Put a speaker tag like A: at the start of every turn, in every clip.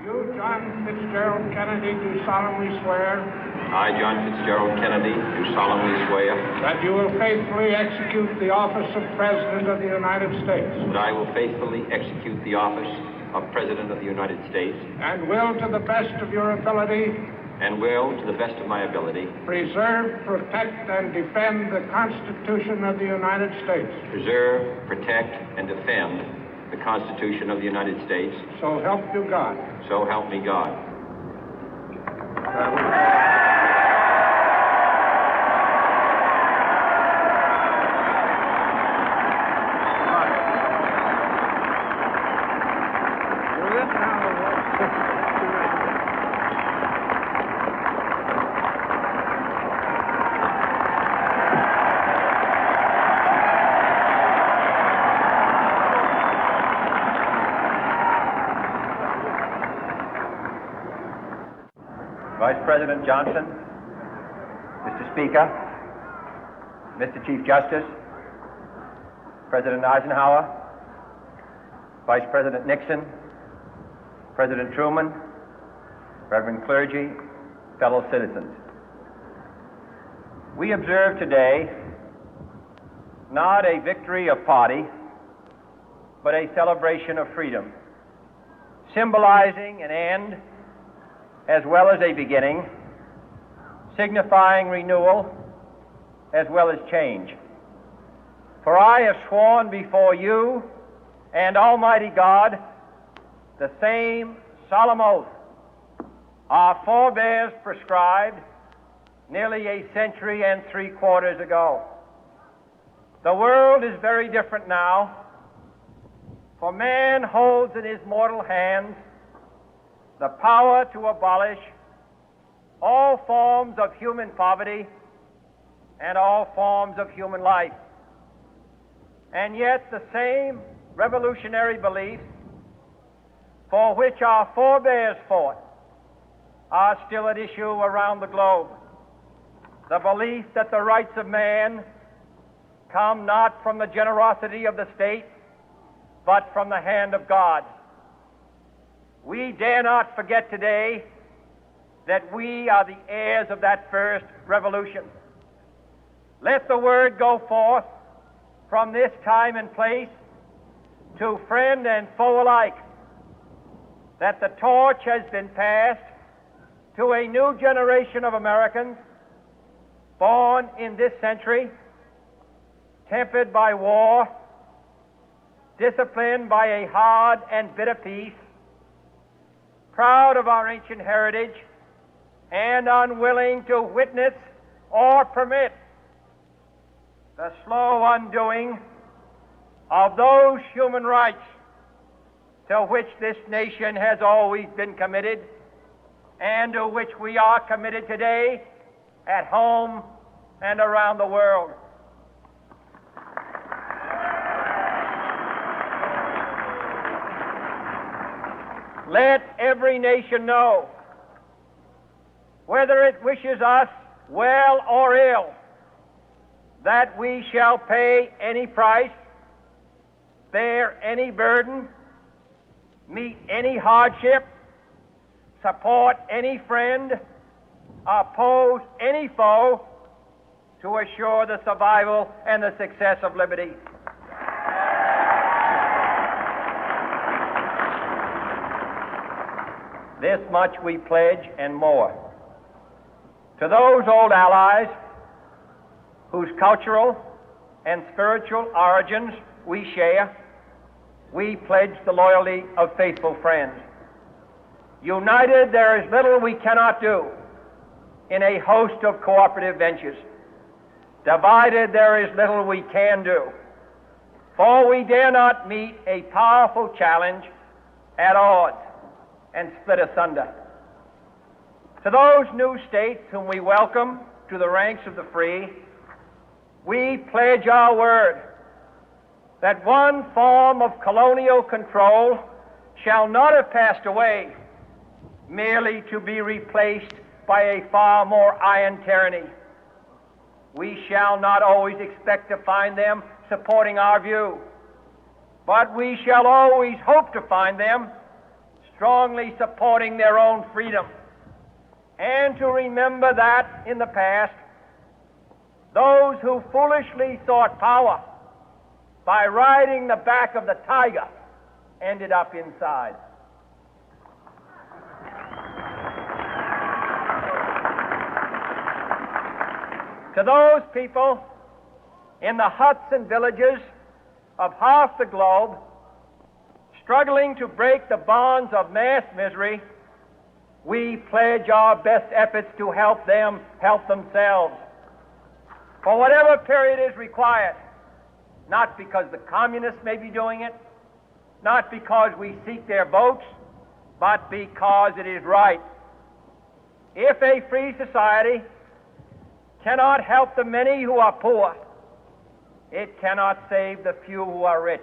A: You, John Fitzgerald Kennedy, do solemnly swear
B: I, John Fitzgerald Kennedy, do solemnly swear
A: that you will faithfully execute the office of President of the United States
B: that I will faithfully execute the office of President of the United States
A: and will, to the best of your ability,
B: and will, to the best of my ability,
A: preserve, protect, and defend the Constitution of the United States.
B: preserve, protect, and defend the Constitution of the United States.
A: So help you God.
B: So help me God.
C: Vice President Johnson, Mr. Speaker, Mr. Chief Justice, President Eisenhower, Vice President Nixon, President Truman, Reverend clergy, fellow citizens. We observe today not a victory of party, but a celebration of freedom, symbolizing an end as well as a beginning, signifying renewal as well as change. For I have sworn before you and Almighty God the same solemn oath our forebears prescribed nearly a century and 3/4 ago. The world is very different now, for man holds in his mortal hands the power to abolish all forms of human poverty and all forms of human life. And yet the same revolutionary beliefs for which our forebears fought are still at issue around the globe. The belief that the rights of man come not from the generosity of the state, but from the hand of God. We dare not forget today that we are the heirs of that first revolution. Let the word go forth from this time and place to friend and foe alike that the torch has been passed to a new generation of Americans born in this century, tempered by war, disciplined by a hard and bitter peace, proud of our ancient heritage, and unwilling to witness or permit the slow undoing of those human rights to which this nation has always been committed and to which we are committed today at home and around the world. Let every nation know, whether it wishes us well or ill, that we shall pay any price, bear any burden, meet any hardship, support any friend, oppose any foe to assure the survival and the success of liberty. This much we pledge and more. To those old allies whose cultural and spiritual origins we share, we pledge the loyalty of faithful friends. United, there is little we cannot do in a host of cooperative ventures. Divided, there is little we can do, for we dare not meet a powerful challenge at odds and split asunder. To those new states whom we welcome to the ranks of the free, we pledge our word that one form of colonial control shall not have passed away, merely to be replaced by a far more iron tyranny. We shall not always expect to find them supporting our view, but we shall always hope to find them strongly supporting their own freedom, and to remember that in the past, those who foolishly sought power by riding the back of the tiger ended up inside. To those people in the huts and villages of half the globe struggling to break the bonds of mass misery, we pledge our best efforts to help them help themselves for whatever period is required, not because the communists may be doing it, not because we seek their votes, but because it is right. If a free society cannot help the many who are poor, it cannot save the few who are rich.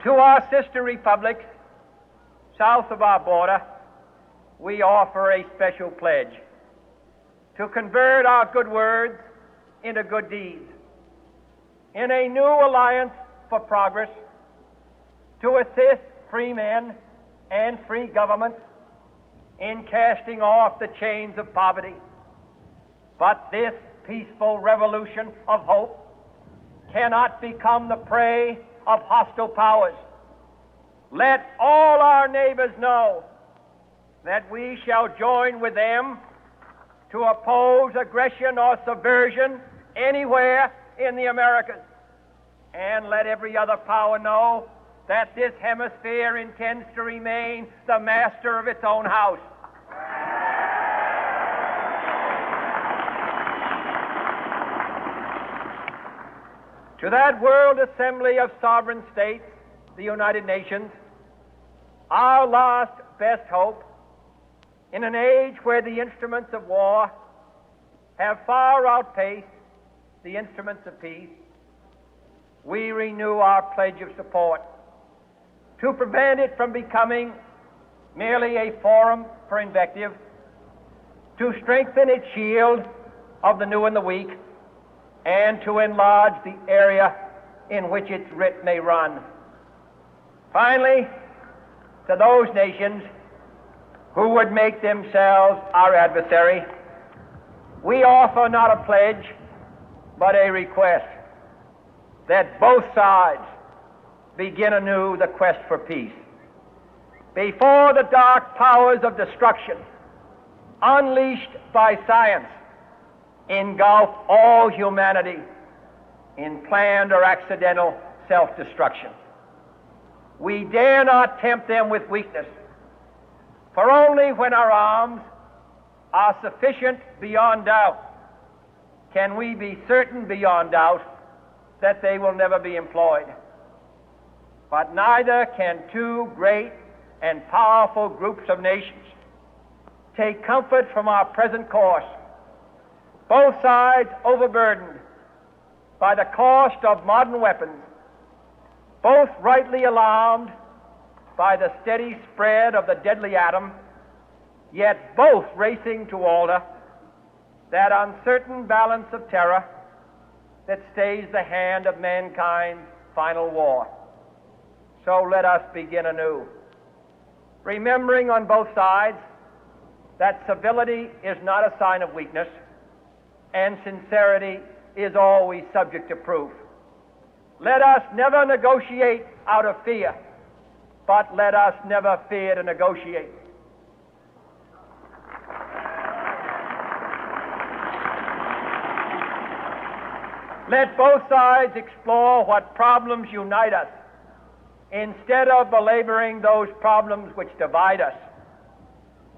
C: To our sister republics south of our border, we offer a special pledge to convert our good words into good deeds, in a new alliance for progress, to assist free men and free governments in casting off the chains of poverty. But this peaceful revolution of hope cannot become the prey of hostile powers. Let all our neighbors know that we shall join with them to oppose aggression or subversion anywhere in the Americas. And let every other power know that this hemisphere intends to remain the master of its own house. To that World Assembly of Sovereign States, the United Nations, our last best hope, in an age where the instruments of war have far outpaced the instruments of peace, we renew our pledge of support to prevent it from becoming merely a forum for invective, to strengthen its shield of the new and the weak, and to enlarge the area in which its writ may run. Finally, to those nations who would make themselves our adversary, we offer not a pledge, but a request that both sides begin anew the quest for peace. Before the dark powers of destruction, unleashed by science, engulf all humanity in planned or accidental self-destruction, we dare not tempt them with weakness, for only when our arms are sufficient beyond doubt can we be certain beyond doubt that they will never be employed. But neither can two great and powerful groups of nations take comfort from our present course, both sides overburdened by the cost of modern weapons, both rightly alarmed by the steady spread of the deadly atom, yet both racing to alter that uncertain balance of terror that stays the hand of mankind's final war. So let us begin anew, remembering on both sides that civility is not a sign of weakness, and sincerity is always subject to proof. Let us never negotiate out of fear, but let us never fear to negotiate. Let both sides explore what problems unite us, instead of belaboring those problems which divide us.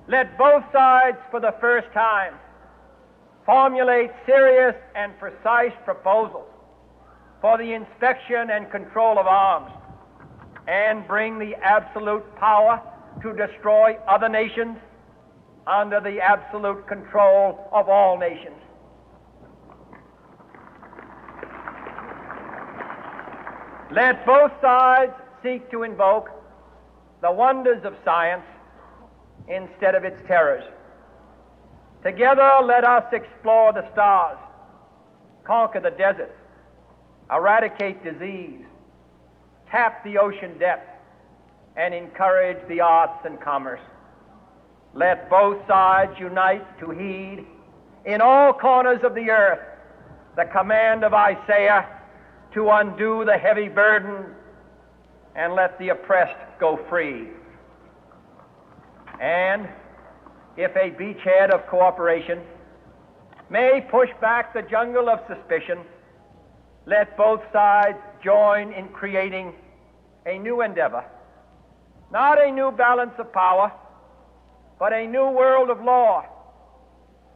C: Let both sides, for the first time, formulate serious and precise proposals for the inspection and control of arms, and bring the absolute power to destroy other nations under the absolute control of all nations. Let both sides seek to invoke the wonders of science instead of its terrors. Together, let us explore the stars, conquer the deserts, eradicate disease, tap the ocean depth, and encourage the arts and commerce. Let both sides unite to heed in all corners of the earth the command of Isaiah to undo the heavy burden and let the oppressed go free. And if a beachhead of cooperation may push back the jungle of suspicion, let both sides join in creating a new endeavor, not a new balance of power, but a new world of law,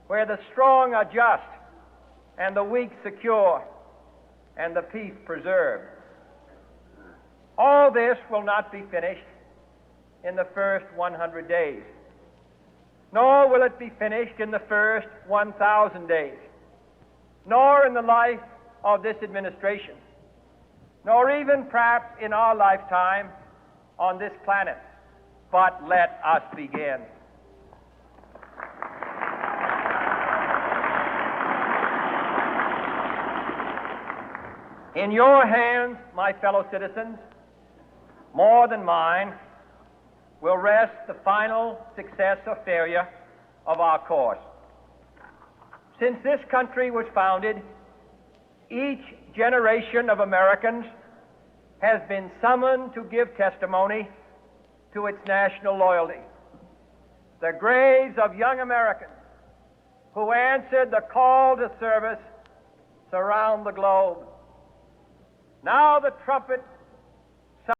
C: where the strong are just and the weak secure and the peace preserved. All this will not be finished in the first 100 days, nor will it be finished in the first 1,000 days, nor in the life of this administration, nor even perhaps in our lifetime on this planet. But let us begin. In your hands, my fellow citizens, more than mine, will rest the final success or failure of our course. Since this country was founded, each generation of Americans has been summoned to give testimony to its national loyalty. The graves of young Americans who answered the call to service surround the globe. Now the trumpet